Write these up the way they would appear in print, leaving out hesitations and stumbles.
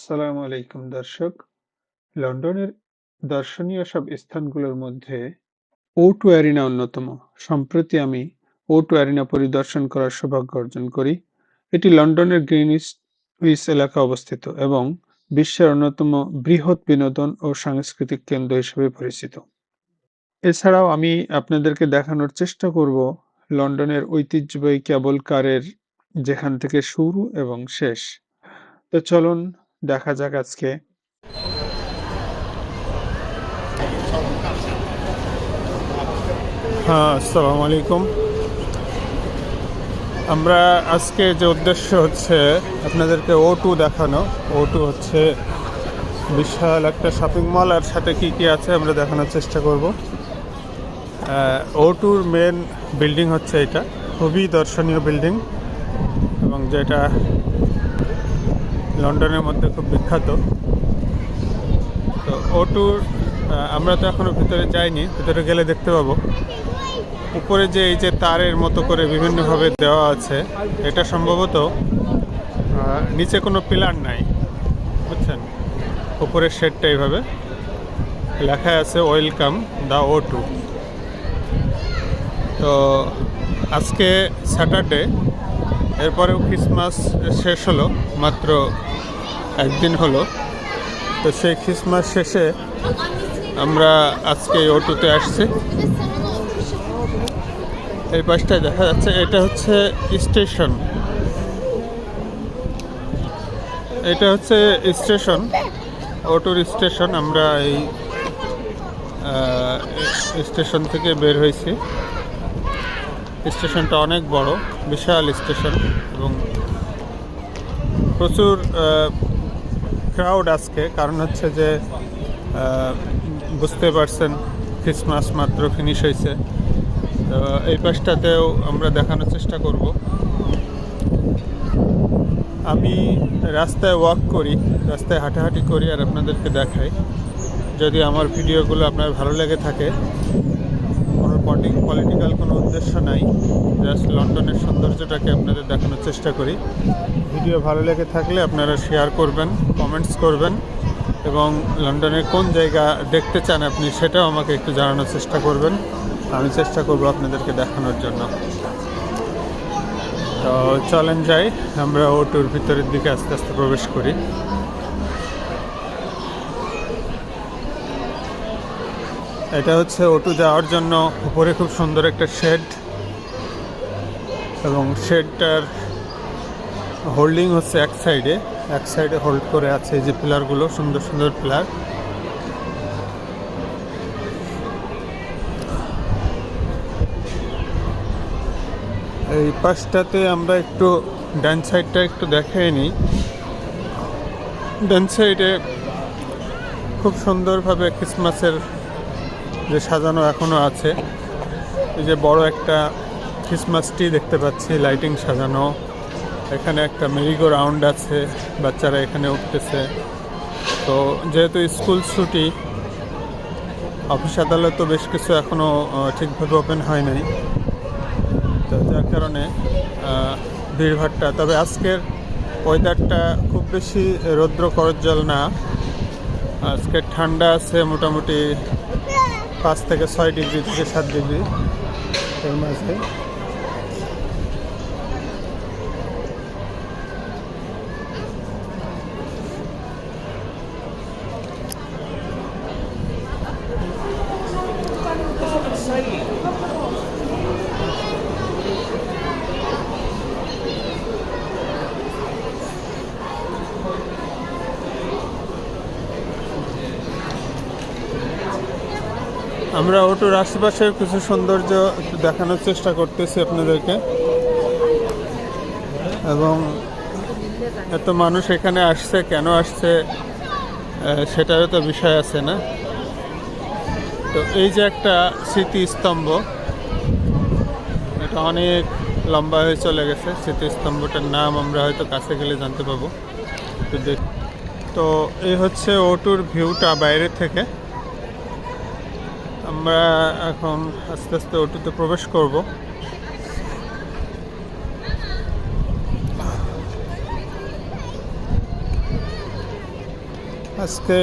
আসসালামু আলাইকুম দর্শক। লন্ডনের দর্শনীয় সব স্থানগুলোর মধ্যে O2 অ্যারিনা অন্যতম। সম্প্রতি আমি O2 অ্যারিনা পরিদর্শন করার সৌভাগ্য অর্জন করি। এটি লন্ডনের গ্রিনিচ উইচ এলাকায় অবস্থিত এবং বিশ্বের অন্যতম বৃহৎ বিনোদন ও সাংস্কৃতিক কেন্দ্র হিসেবে পরিচিত। এছাড়াও আমি আপনাদেরকে দেখানোর চেষ্টা করব লন্ডনের ঐতিহ্যবাহী কেবল কারের যেখান থেকে শুরু এবং শেষ। তো চলুন দেখা যাক আজকে। হ্যাঁ, আসসালামু আলাইকুম। আমরা আজকে যে উদ্দেশ্য হচ্ছে আপনাদেরকে O2 দেখানো। O2 হচ্ছে বিশাল একটা শপিং মল, আর সাথে কি কি আছে আমরা দেখানোর চেষ্টা করব। O2-র মেন বিল্ডিং হচ্ছে এটা, খুবই দর্শনীয় বিল্ডিং এবং যেটা লন্ডনের মধ্যে খুব বিখ্যাত। তো O2-র আমরা তো এখনও ভিতরে যাইনি, ভিতরে গেলে দেখতে পাবো উপরে যে এই যে তারের মতো করে বিভিন্নভাবে দেওয়া আছে, এটা সম্ভবত নিচে কোনো পিলার নাই, বুঝছেন। উপরের শেডটা এইভাবে লেখা আছে ওয়েলকাম দ্য O2। তো আজকে স্যাটারডে, এরপরেও ক্রিসমাস শেষ হলো, মাত্র একদিন হলো। তো সেই ক্রিসমাস শেষে আমরা আজকে O2-তে আসছি। এই পাশটায় দেখা যাচ্ছে এটা হচ্ছে স্টেশন, এটা হচ্ছে স্টেশন, O2-র স্টেশন। আমরা এই স্টেশন থেকে বের হয়েছি। স্টেশনটা অনেক বড়, বিশাল স্টেশন এবং প্রচুর ক্রাউড আজকে। কারণ হচ্ছে যে বুঝতে পারছেন ক্রিসমাস মাত্র ফিনিশ হয়েছে। তো এই পাশটাতেও আমরা দেখানোর চেষ্টা করব। আমি রাস্তায় ওয়াক করি, রাস্তায় হাঁটাহাঁটি করি আর আপনাদেরকে দেখাই। যদি আমার ভিডিওগুলো আপনার ভালো লেগে থাকে, কোনো পলিটিক্যাল কোনো উদ্দেশ্য নাই, জাস্ট লন্ডনের সৌন্দর্যটাকে আপনাদের দেখানোর চেষ্টা করি। ভিডিও ভালো লেগে থাকলে আপনারা শেয়ার করবেন, কমেন্টস করবেন এবং লন্ডনের কোন জায়গা দেখতে চান আপনি সেটাও আমাকে একটু জানানোর চেষ্টা করবেন। আমি চেষ্টা করব আপনাদেরকে দেখানোর জন্য। তো চলেন যাই, আমরা O2-র ভিতরের দিকে আস্তে আস্তে প্রবেশ করি। এটা হচ্ছে O2 যাওয়ার জন্য উপরে খুব সুন্দর একটা শেড, এবং শেডটার হোল্ডিং হচ্ছে এক সাইডে হোল্ড করে আছে এই যে পিলারগুলো, সুন্দর সুন্দর পিলার। এই পাশটাতে আমরা একটু ডান সাইডটা একটু দেখাই নিই। ডান সাইডে খুব সুন্দরভাবে ক্রিসমাসের যে সাজানো এখনও আছে। এই যে বড় একটা ক্রিসমাস ট্রি দেখতে পাচ্ছি, লাইটিং সাজানো। এখানে একটা মেরিগো রাউন্ড আছে, বাচ্চারা এখানে উঠতেছে। তো যেহেতু স্কুল ছুটি, অফিস আদালত তো বেশ কিছু এখনও ঠিকভাবে ওপেন হয় নাই, তো যার কারণে ভিড়ভাড়টা। তবে আজকের ওয়েদারটা খুব বেশি রৌদ্র করজ্জ্বল না, আজকে ঠান্ডা আছে, মোটামুটি 5 থেকে 6 ডিগ্রি থেকে 7 ডিগ্রি এর মাঝে। আমরা O2-র আশেপাশের কিছু সৌন্দর্য একটু দেখানোর চেষ্টা করতেছি আপনাদেরকে, এবং এত মানুষ এখানে আসছে, কেন আসছে সেটারও তো বিষয় আছে না। তো এই যে একটা স্মৃতিস্তম্ভ, এটা অনেক লম্বা হয়ে চলে গেছে। স্মৃতিস্তম্ভটার নাম আমরা হয়তো কাছে গেলে জানতে পাবো। তো এই হচ্ছে O2-র ভিউটা বাইরে থেকে। আমরা এখন আস্তে আস্তে O2-তে প্রবেশ করব। আজকে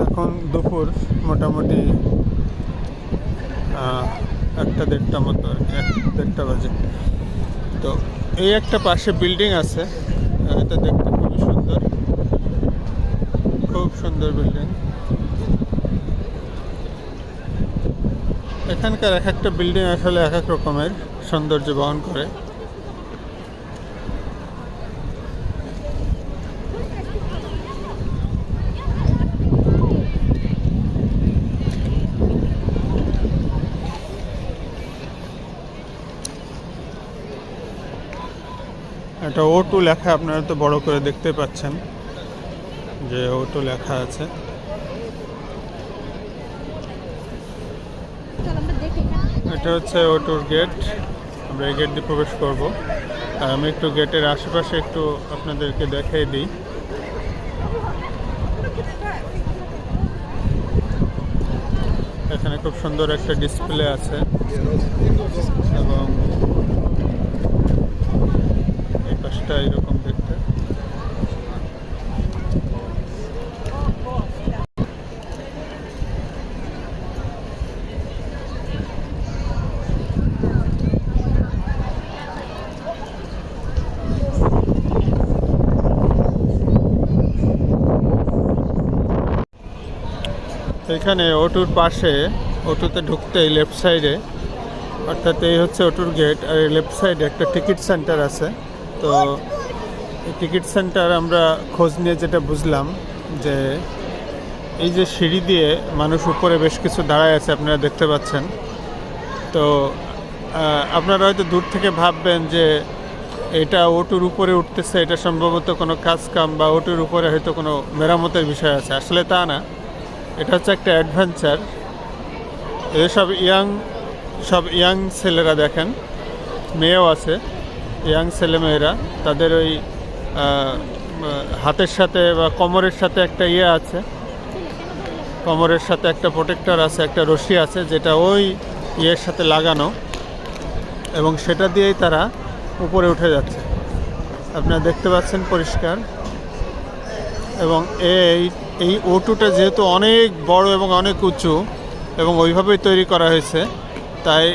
এখন দুপুর মোটামুটি 1-1:30 মতো, 1-1:30 বাজে। তো এই একটা পাশে বিল্ডিং আছে, এটা দেখতে খুবই সুন্দর, খুব সুন্দর বিল্ডিং। এখানকার এক একটা বিল্ডিং আসলে এক এক রকমের সৌন্দর্য বহন করে। এটা O2 লেখা, আপনারা তো বড় করে দেখতে পাচ্ছেন যে O2 লেখা আছে। এটা হচ্ছে O2-র গেট। আমরা এই গেট দিয়ে প্রবেশ করব। আর আমি একটু গেটের আশেপাশে একটু আপনাদেরকে দেখিয়ে দিই। এখানে খুব সুন্দর একটা ডিসপ্লে আছে এবং এই পাশটা এরকম দেখতে। এখানে O2-র পাশে, O2-তে ঢুকতেই লেফট সাইডে, অর্থাৎ এই হচ্ছে O2-র গেট, আর এই লেফট সাইডে একটা টিকিট সেন্টার আছে। তো এই টিকিট সেন্টার আমরা খোঁজ নিয়ে যেটা বুঝলাম যে এই যে সিঁড়ি দিয়ে মানুষ উপরে বেশ কিছু দাঁড়ায় আছে, আপনারা দেখতে পাচ্ছেন। তো আপনারা হয়তো দূর থেকে ভাববেন যে এটা O2-র উপরে উঠতেছে, এটা সম্ভবত কোনো কাজ কাম বা O2-র উপরে হয়তো কোনো মেরামতের বিষয় আছে। আসলে তা না, এটা হচ্ছে একটা অ্যাডভেঞ্চার। এদের সব ইয়াং ছেলেরা, দেখেন মেয়েও আছে, ইয়াং ছেলেমেয়েরা, তাদের ওই হাতের সাথে বা কোমরের সাথে একটা আছে, কোমরের সাথে একটা প্রোটেক্টর আছে, একটা রশি আছে, যেটা ওই ইয়ের সাথে লাগানো, এবং সেটা দিয়েই তারা উপরে উঠে যাচ্ছে। আপনারা দেখতে পাচ্ছেন পরিষ্কার। এবং এই O2-টা যেহেতু অনেক বড় এবং অনেক উঁচু এবং ওইভাবেই তৈরি করা হয়েছে, তাই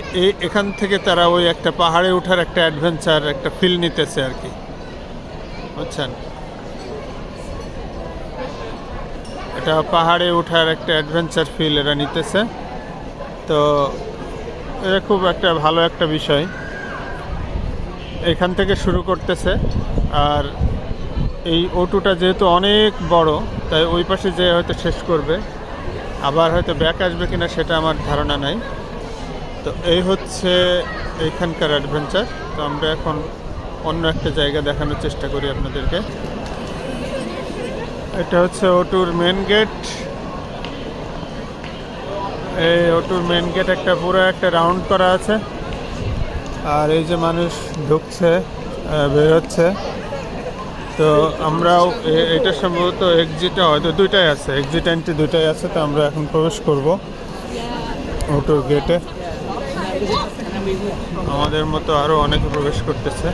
এখান থেকে তারা ওই একটা পাহাড়ে ওঠার একটা অ্যাডভেঞ্চার, একটা ফিল নিতেছে আর কি, বুঝছেন। এটা পাহাড়ে ওঠার একটা অ্যাডভেঞ্চার ফিল এরা নিতেছে। তো এটা খুব একটা ভালো একটা বিষয়। এখান থেকে শুরু করতেছে, আর এই O2-টা যেহেতু অনেক বড়, তাই ওই পাশে যেয়ে হয়তো শেষ করবে, আবার হয়তো ব্যাক আসবে কিনা সেটা আমার ধারণা নাই। তো এই হচ্ছে এইখানকার অ্যাডভেঞ্চার। তো আমরা এখন অন্য একটা জায়গা দেখানোর চেষ্টা করি আপনাদেরকে। এটা হচ্ছে O2-র মেন গেট। এই O2-র মেন গেট একটা পুরো একটা রাউন্ড করা আছে, আর এই যে মানুষ ঢুকছে, বের হচ্ছে। তো আমরাও, এটা সম্ভবত এক্সিটে হয়তো দুইটাই আছে, এক্সিট এন্ট্রি দুইটাই আছে। তো আমরা এখন প্রবেশ করব O2-র গেটে। আমাদের মতো আরও অনেকে প্রবেশ করতেছে।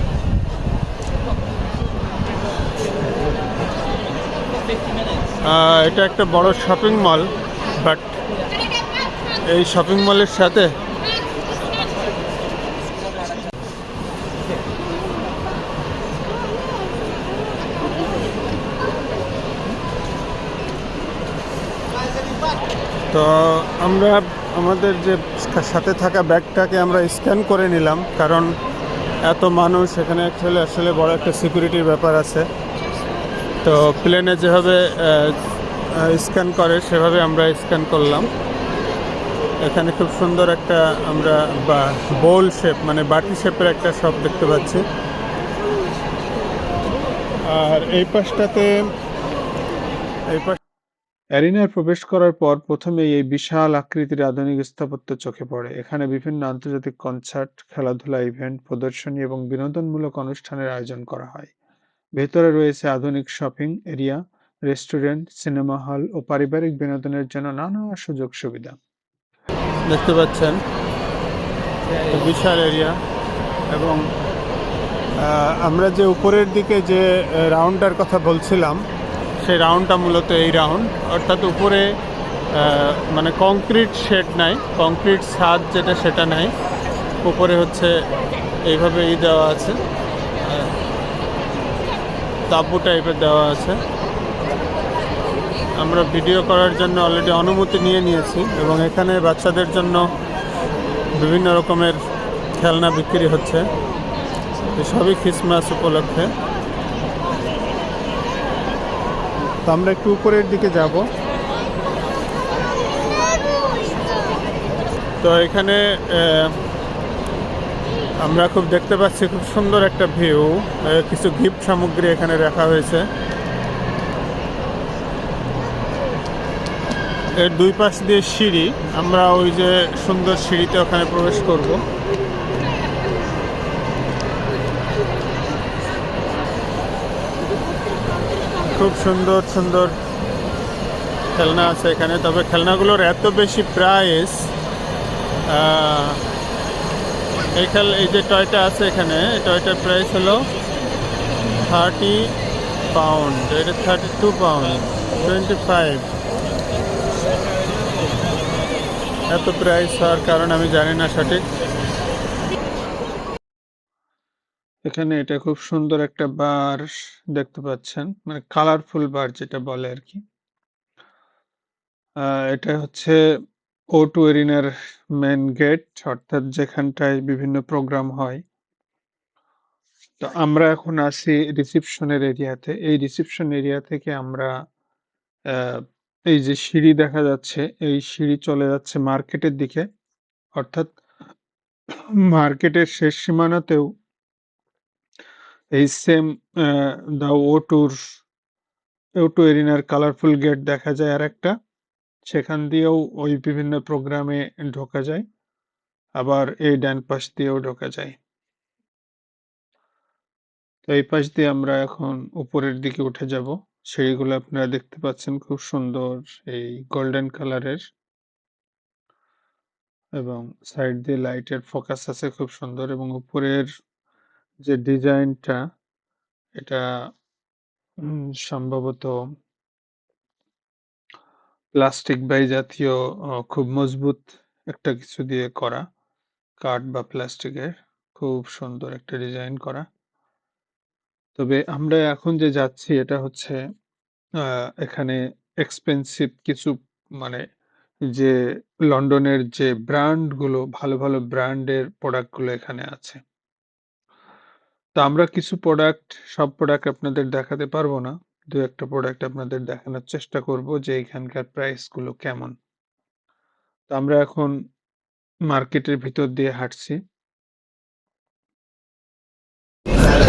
এটা একটা বড় শপিং মল, বাট এই শপিং মলের সাথে তো আমরা আমাদের যে সাথে থাকা ব্যাগটাকে আমরা স্ক্যান করে নিলাম, কারণ এত মানুষ এখানে আসলে বড় একটা সিকিউরিটির ব্যাপার আছে। তো প্লেনে যেভাবে স্ক্যান করে সেভাবে আমরা স্ক্যান করলাম। এখানে খুব সুন্দর একটা আমরা বোল শেপ, মানে বাটি শেপের একটা শপ দেখতে পাচ্ছি। আর এই পাশটাতে অ্যারিনায় প্রবেশ করার পর প্রথমেই এই বিশাল আকৃতির আধুনিক স্থাপত্য চোখে পড়ে। এখানে বিভিন্ন আন্তর্জাতিক কনসার্ট, খেলাধুলা, ইভেন্ট, প্রদর্শনী এবং বিনোদনমূলক অনুষ্ঠানের আয়োজন করা হয়। ভেতরে রয়েছে আধুনিক shopping area, restaurant, cinema hall ও পারিবারিক বিনোদনের জন্য নানা সুযোগ সুবিধা। দেখতে পাচ্ছেন বিশাল এরিয়া। এবং আমরা যে উপরের দিকে যে রাউন্ডটার কথা বলছিলাম, সেই রাউন্ডটা মূলত এই রাউন্ড, অর্থাৎ উপরে মানে কংক্রিট শেড নাই, কংক্রিট ছাদ যেটা সেটা নাই, উপরে হচ্ছে এইভাবে দেওয়া আছে, তাঁবু টাইপের দেওয়া আছে। আমরা ভিডিও করার জন্য অলরেডি অনুমতি নিয়ে নিয়েছি এবং এখানে বাচ্চাদের জন্য বিভিন্ন রকমের খেলনা বিক্রি হচ্ছে, সবই ক্রিসমাস উপলক্ষে। তো আমরা একটু উপরের দিকে যাব। তো এখানে আমরা খুব দেখতে পাচ্ছি খুব সুন্দর একটা ভিউ, কিছু গিফট সামগ্রী এখানে রাখা হয়েছে। এর দুই পাশ দিয়ে সিঁড়ি, আমরা ওই যে সুন্দর সিঁড়িতে ওখানে প্রবেশ করব। খুব সুন্দর সুন্দর খেলনা আছে এখানে, তবে খেলনাগুলোর এত বেশি প্রাইস। এই যে টয়টা আছে এখানে, এই টয়টার প্রাইস হলো 30 পাউন্ড, এটা 32 পাউন্ড, 25। এত প্রাইস হওয়ার কারণ আমি জানি না সঠিক। এখানে এটা খুব সুন্দর একটা বার দেখতে পাচ্ছেন, মানে কালারফুল বার যেটা বলে আর কি। এটা হচ্ছে O2 এরিনার মেন গেট, অর্থাৎ যেখানটায় বিভিন্ন প্রোগ্রাম হয়। তো আমরা এখন আছি রিসিপশনের এরিয়াতে। এই রিসিপশন এরিয়া থেকে আমরা এই যে সিঁড়ি দেখা যাচ্ছে, এই সিঁড়ি চলে যাচ্ছে মার্কেটের দিকে, অর্থাৎ মার্কেটের শেষ সীমানাতেও এই সেম দা O2 এরিনার কালারফুল গেট দেখা যায় আর একটা, সেখান দিয়েও ওই বিভিন্ন প্রোগ্রামে ঢোকা যায়, আবার এই ডান পাশ দিয়েও ঢোকা যায়। তো এই পাশ দিয়ে আমরা এখন উপরের দিকে উঠে যাব। সিঁড়িগুলো আপনারা দেখতে পাচ্ছেন খুব সুন্দর, এই গোল্ডেন কালারের, এবং সাইড দিয়ে লাইটের ফোকাস আছে খুব সুন্দর, এবং উপরের যে ডিজাইনটা এটা সম্ভবত প্লাস্টিক বাই জাতীয় খুব মজবুত একটা কিছু দিয়ে করা, কাঠ বা প্লাস্টিকের, খুব সুন্দর একটা ডিজাইন করা। তবে আমরা এখন যে যাচ্ছি এটা হচ্ছে এখানে এক্সপেন্সিভ কিছু, মানে যে লন্ডনের যে ব্র্যান্ডগুলো, ভালো ভালো ব্র্যান্ডের প্রোডাক্টগুলো এখানে আছে। তো আমরা কিছু প্রোডাক্ট, সব প্রোডাক্ট আপনাদের দেখাতে পারবো না, দু একটা প্রোডাক্ট আপনাদের দেখানোর চেষ্টা করব যে এখানকার প্রাইসগুলো কেমন। তো আমরা এখন মার্কেটের ভিতর দিয়ে হাঁটছি।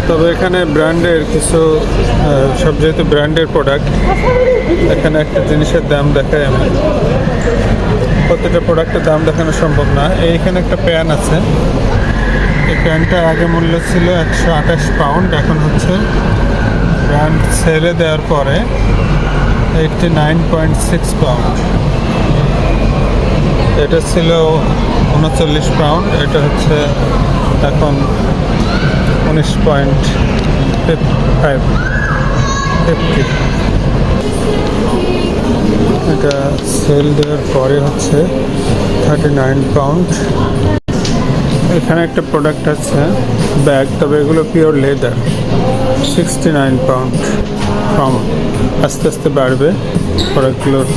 তবে এখানে ব্র্যান্ডের কিছু, সব যেহেতু ব্র্যান্ডের প্রোডাক্ট, এখানে একটা জিনিসের দাম দেখাই আমি, প্রত্যেকটা প্রোডাক্টের দাম দেখানো সম্ভব না। এইখানে একটা প্যান আছে, এই প্যানটা আগে মূল্য ছিল 128 পাউন্ড, এখন হচ্ছে ব্র্যান্ড সেলে দেওয়ার পরে 89.6 পাউন্ড। এটা ছিল 39 পাউন্ড, এটা হচ্ছে এখন 19.50। এটা সেল দেওয়ার পরে হচ্ছে 39 পাউন্ড। এখানে একটা প্রোডাক্ট আছে ব্যাগ, তবে এগুলো পিওর লেদার, 69 পাউন্ড। কম, আস্তে আস্তে বাড়বে, প্রোডাক্টগুলোর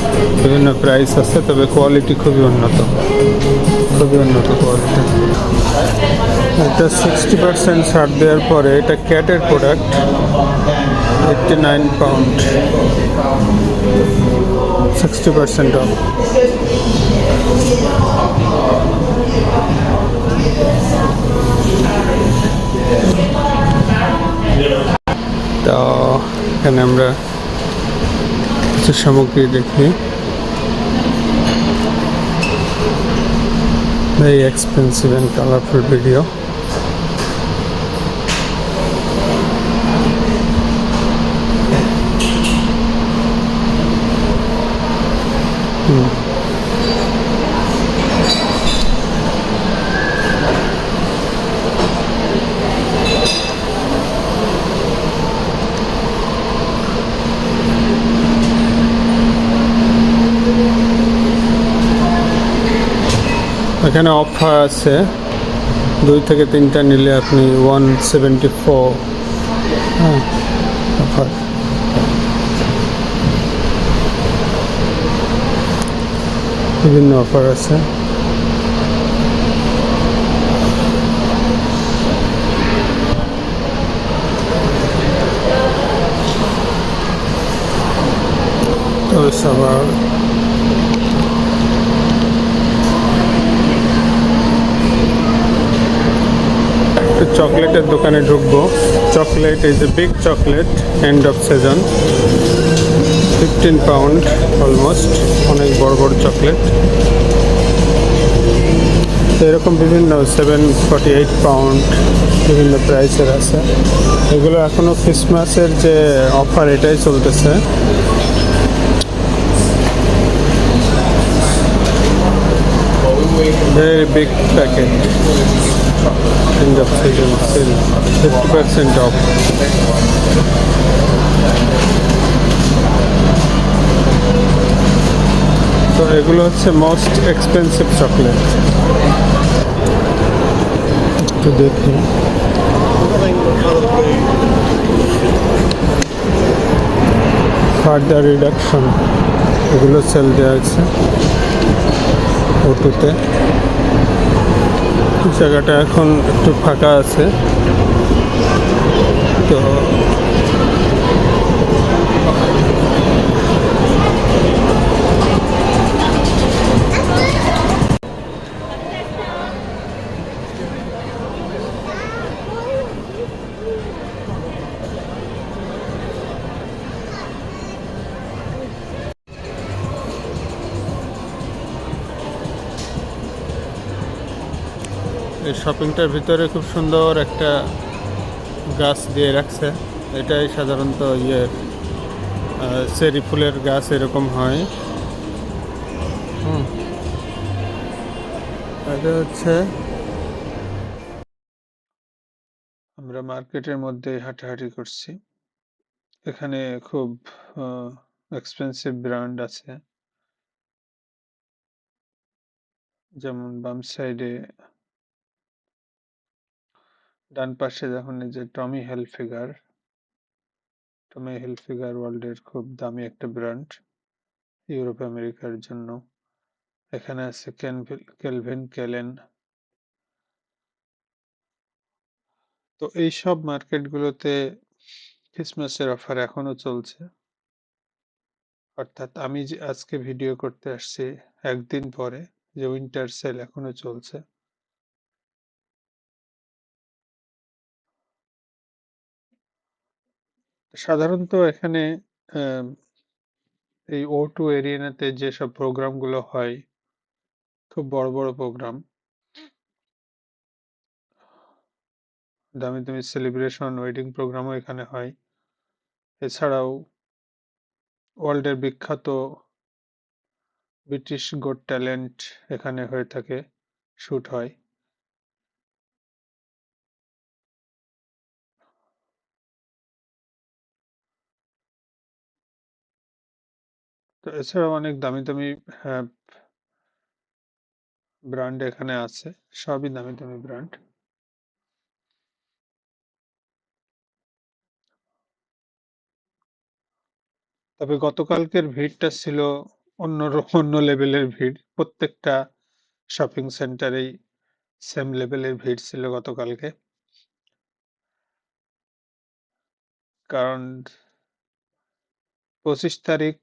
বিভিন্ন প্রাইস আছে, তবে কোয়ালিটি খুবই উন্নত, খুবই উন্নত কোয়ালিটি। এটা 60% ছাড় দেওয়ার পরে, এটা ক্যাটের প্রোডাক্ট, 89 পাউন্ড, 60% অফ। তো এখানে আমরা কিছু সামগ্রী দেখি, very expensive and colorful video. এখানে অফার আছে, 2 থেকে 3টা নিলে আপনি 174। হ্যাঁ, অফার। বিভিন্ন অফার আছে। তো সবার একটু চকলেটের দোকানে ঢুকবো। চকলেট, এই যে big chocolate, end off season, 15 pound almost, অনেক বড় বড় চকলেট। তো এরকম বিভিন্ন 748 পাউন্ড বিভিন্ন প্রাইসের আছে। এগুলো এখনও ক্রিসমাসের যে অফার এটাই চলতেছে। Very big packet. End of season sale. 50% off. তো এগুলো হচ্ছে মোস্ট এক্সপেন্সিভ চকলেট। একটু দেখি। ফার্দার রিডাকশন, এগুলো সেল দেওয়া আছে ওটুতে। জায়গাটা এখন একটু ফাঁকা আছে। তো এই শপিংটার ভিতরে খুব সুন্দর একটা গাছ দিয়ে রাখছে। এটাই সাধারণত চেরি ফুলের গাছ এরকম হয়। এটা হচ্ছে আমরা মার্কেটের মধ্যে হাঁটাহাঁটি করছি। এখানে খুব এক্সপেন্সিভ ব্র্যান্ড আছে, যেমন বাম সাইডে ডান পাশে যখন এই যে টমি হিলফিগার ওয়ার্ল্ডের খুব দামি একটা ব্র্যান্ড ইউরোপ আমেরিকার জন্য। এখানে আছে কেলভিন কেলেন। তো এইসব মার্কেটগুলোতে ক্রিসমাসের অফার এখনো চলছে। অর্থাৎ আমি যে আজকে ভিডিও করতে আসছি একদিন পরে, যে উইন্টার সেল এখনো চলছে। সাধারণত এখানে আহ, এই O2 এরিয়াতে যেসব প্রোগ্রামগুলো হয়, খুব বড় বড় প্রোগ্রাম, দামি দামি সেলিব্রেশন ওয়েডিং প্রোগ্রামও এখানে হয়। এছাড়াও ওয়ার্ল্ডের বিখ্যাত ব্রিটিশ গট ট্যালেন্ট এখানে হয়ে থাকে, শুট হয়। তো এছাড়াও অনেক দামি দামি ব্র্যান্ড এখানে আছে, সবই দামি দামি ব্র্যান্ড। তবে গতকালকের ভিড়টা ছিল অন্য লেভেলের ভিড়। প্রত্যেকটা শপিং সেন্টারেই সেম লেভেলের ভিড় ছিল গতকালকে। কারণ 25 তারিখ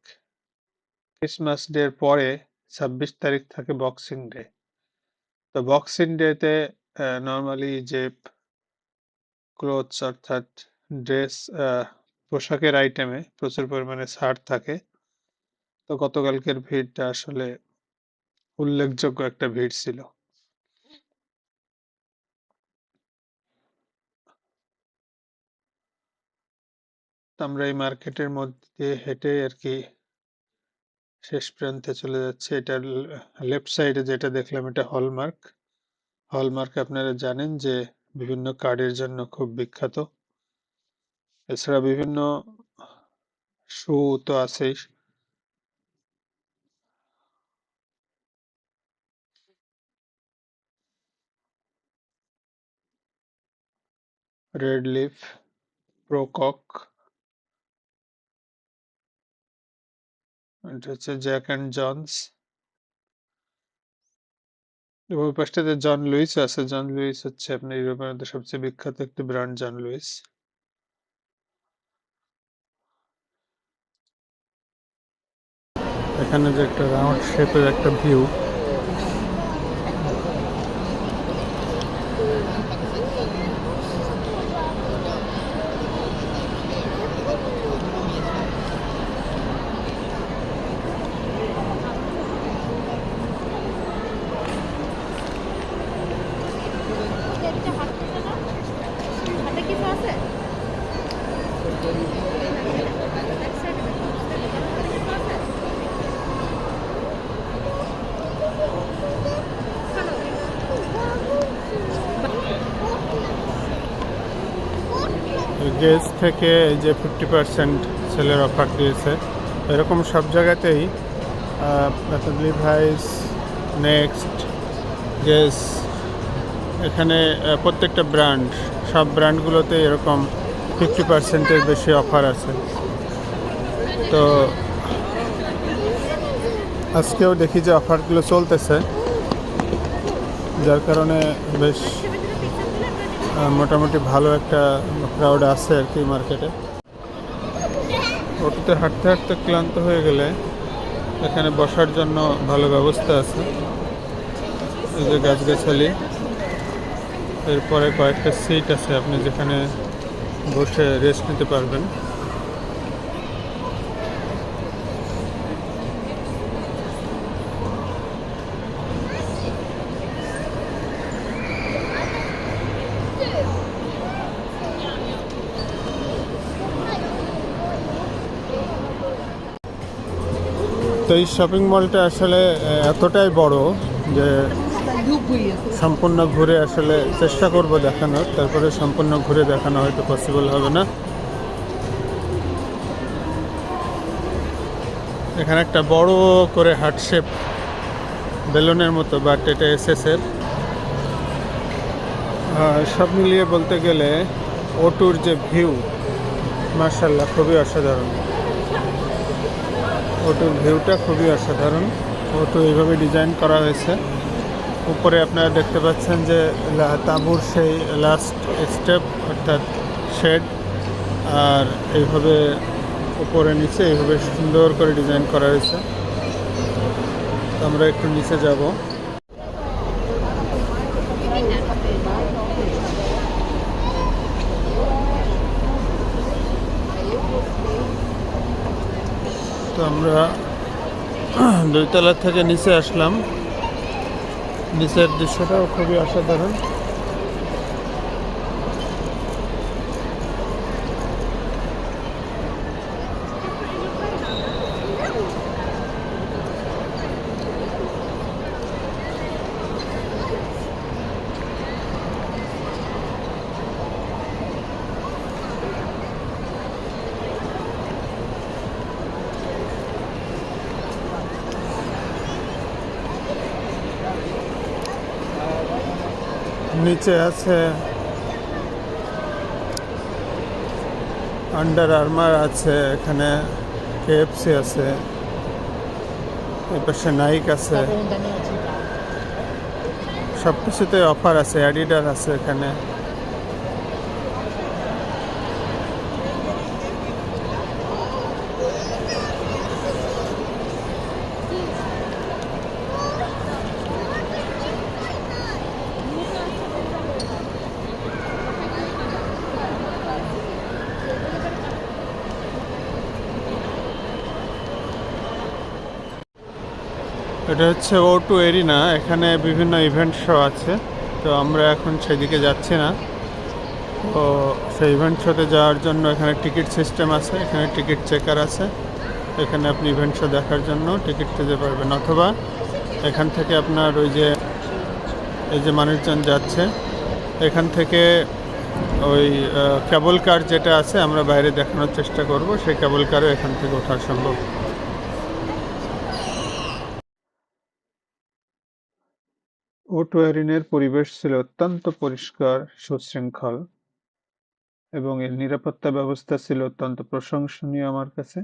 ক্রিসমাস ডে এর পরে 26 তারিখ থাকে বক্সিং ডে। তো বক্সিং ডেতে নর্মালি যে ক্লোথস অর্থাৎ ড্রেস, পোশাকের আইটেমে প্রচুর পরিমাণে ছাড় থাকে। তো গতকালকের ভিড়টা আসলে উল্লেখযোগ্য একটা ভিড় ছিল। তো আমরা এই মার্কেটের মধ্যে হেঁটে আর কি শেষ প্রান্তে চলে যাচ্ছে। এটার লেফট সাইডে যেটা দেখলাম এটা হলমার্ক। হলমার্ক আপনারা জানেন যে বিভিন্ন কার্ডের জন্য খুব বিখ্যাত। এছাড়া বিভিন্ন শু তো আছেই। রেড লিফ, প্রকক, এটা হচ্ছে জ্যাক অ্যান্ড জনস, এবং ওই পাশটাতে জন লুইস আছে। জন লুইস হচ্ছে আপনার ইউরোপের মধ্যে সবচেয়ে বিখ্যাত একটি ব্র্যান্ড, জন লুইস। এখানে যে একটা রাউন্ড শেপের একটা ভিউ, গেজ থেকে এই যে 50% সেলের অফার দিয়েছে, এরকম সব জায়গাতেই লিভাইস, নেক্সট, গেজ, এখানে প্রত্যেকটা ব্র্যান্ড, সব ব্র্যান্ডগুলোতে এরকম 50%-এর বেশি অফার আছে। তো আজকেও দেখি যে অফারগুলো চলতেছে, যার কারণে বেশ মোটামুটি ভালো একটা ক্রাউড আছে আর কি মার্কেটে। অটোতে হাঁটতে হাঁটতে ক্লান্ত হয়ে গেলে এখানে বসার জন্য ভালো ব্যবস্থা আছে। এই যে গাছগাছালি, এরপরে কয়েকটা সিট আছে, আপনি যেখানে বসে রেস্ট নিতে পারবেন। তো এই শপিং মলটা আসলে এতটাই বড় যে সম্পূর্ণ ঘুরে আসলে চেষ্টা করব দেখানোর, তারপরে সম্পূর্ণ ঘুরে দেখানো হয়তো পসিবল হবে না। এখানে একটা বড় করে হার্ট শেপ বেলুনের মতো, বাট এটা এসএসের। সব মিলিয়ে বলতে গেলে ওটুর যে ভিউ, মার্শাল্লাহ খুবই অসাধারণ। ওটুর ভিউটা খুবই অসাধারণ। ওটু এইভাবে ডিজাইন করা হয়েছে। উপরে আপনারা দেখতে পাচ্ছেন যে তাঁবুর সেই লাস্ট স্টেপ, অর্থাৎ শেড, আর এইভাবে উপরে নিচে এইভাবে সুন্দর করে ডিজাইন করা হয়েছে। তো আমরা একটু নিচে যাব। তো আমরা 2 তলা থেকে নিচে আসলাম। নিচের দৃশ্যটাও খুবই অসাধারণ। নিচে আছে আন্ডার আর্মার আছে, এখানে কেএফসি আছে, এপাশে নাইক আছে, সব কিছুতে অফার আছে। অ্যাডিডাস আছে এখানে। এটা হচ্ছে O2 এরিনা, এখানে বিভিন্ন ইভেন্ট শো আছে। তো আমরা এখন সেদিকে যাচ্ছি না। তো সেই ইভেন্ট শোতে যাওয়ার জন্য এখানে টিকিট সিস্টেম আছে, এখানে টিকিট চেকার আছে। এখানে আপনি ইভেন্ট শো দেখার জন্য টিকিট পেতে পারবেন, অথবা এখান থেকে আপনার ওই যে এই যে মানুষজন যাচ্ছে, এখান থেকে ওই কেবল কার যেটা আছে, আমরা বাইরে দেখানোর চেষ্টা করব, সেই কেবল কারও এখান থেকে ওঠা সম্ভব। O2 এরিনের পরিবেশ ছিল অত্যন্ত পরিষ্কার, সুশৃঙ্খল। এবং এর নিরাপত্তা ব্যবস্থা ছিল অত্যন্ত প্রশংসনীয় আমার কাছে।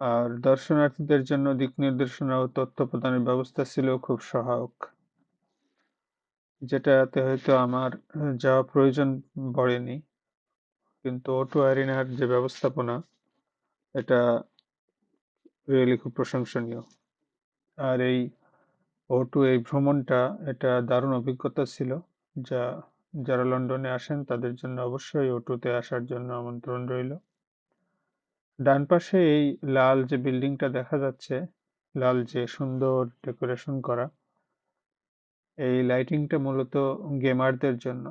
আর দর্শনার্থীদের জন্য দিক নির্দেশনা ও তথ্য প্রদানের ব্যবস্থা ছিল খুব সহায়ক, যেটাতে হয়তো আমার যাওয়া প্রয়োজন পড়েনি। কিন্তু O2 অ্যারিনার যে ব্যবস্থাপনা, এটা রিয়েলি খুব প্রশংসনীয়। আর এই O2 এই ভ্রমণটা, এটা দারুণ অভিজ্ঞতা ছিল, যা যারা লন্ডনে আসেন তাদের জন্য অবশ্যই O2 তে আসার জন্য আমন্ত্রণ রইল। ডান পাশে এই লাল যে বিল্ডিংটা দেখা যাচ্ছে, লাল যে সুন্দর ডেকোরেশন করা, এই লাইটিংটা মূলত গেমারদের জন্য,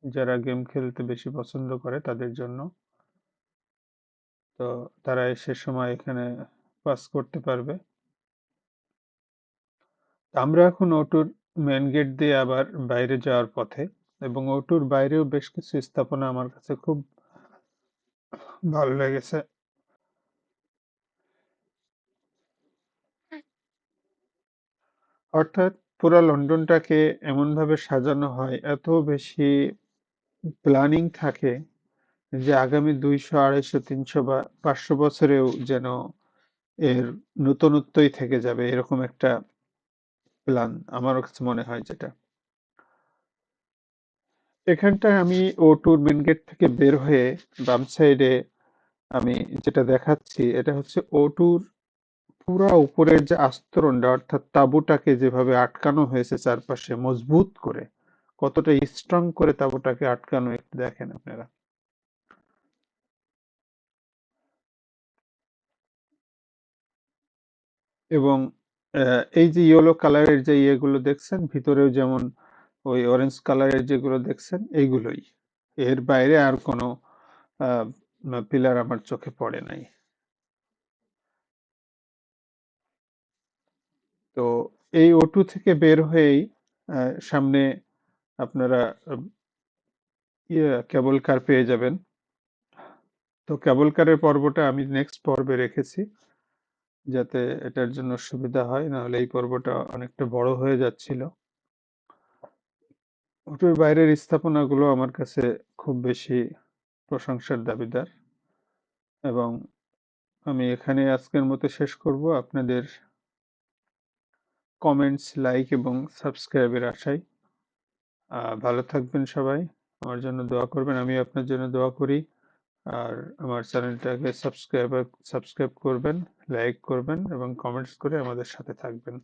যারা গেম খেলতে বেশি পছন্দ করে তাদের জন্য। তো তারা সে সময় এখানে পাস করতে পারবে। আমরা এখন O2-র মেন গেট দিয়ে আবার বাইরে যাওয়ার পথে, এবং O2-র বাইরেও বেশ কিছু স্থাপনা আমার কাছে খুব ভালো লেগেছে। অর্থাৎ পুরা লন্ডনটাকে এমনভাবে সাজানো হয়, এত বেশি প্ল্যানিং থাকে, যে আগামী 200, 250, 300 বা 500 বছরেও যেন এর নতুনত্বই থেকে যাবে, এরকম একটা প্ল্যান আমার কাছে মনে হয় যেটা। এখানটায় আমি O2-র মেন গেট থেকে বের হয়ে বাম সাইডে আমি যেটা দেখাচ্ছি, এটা হচ্ছে O2-র পুরা উপরের যে আস্তরণটা, অর্থাৎ তাঁবুটাকে যেভাবে আটকানো হয়েছে চারপাশে মজবুত করে, কতটা স্ট্রং করে তাঁবুটাকে আটকানো একটু দেখেন আপনারা। এবং এই যে ইয়েলো কালারের যে ইয়েগুলো দেখছেন, ভিতরেও যেমন ওই অরেঞ্জ কালারের যেগুলো দেখছেন, এইগুলোই। এর বাইরে আর কোনো পিলার আমার চোখে পড়ে নাই। তো এই O2 থেকে বের হয়েই সামনে আপনারা কেবল কার পেয়ে যাবেন। তো কেবল কারের পর্বটা আমি নেক্সট পর্বে রেখেছি, যাতে এটার জন্য সুবিধা হয়, নাহলে এই পর্বটা অনেকটা বড় হয়ে যাচ্ছিল। O2-র বাইরের স্থাপনাগুলো আমার কাছে খুব বেশি প্রশংসার দাবিদার, এবং আমি এখানে আজকের মতো শেষ করব, আপনাদের কমেন্টস, লাইক এবং সাবস্ক্রাইবের আশায়। ভালো থাকবেন সবাই, আমার জন্য দোয়া করবেন, আমি আপনার জন্য দোয়া করি। আর আমার চ্যানেলটাকে সাবস্ক্রাইব করবেন, লাইক করবেন এবং কমেন্টস করে আমাদের সাথে থাকবেন।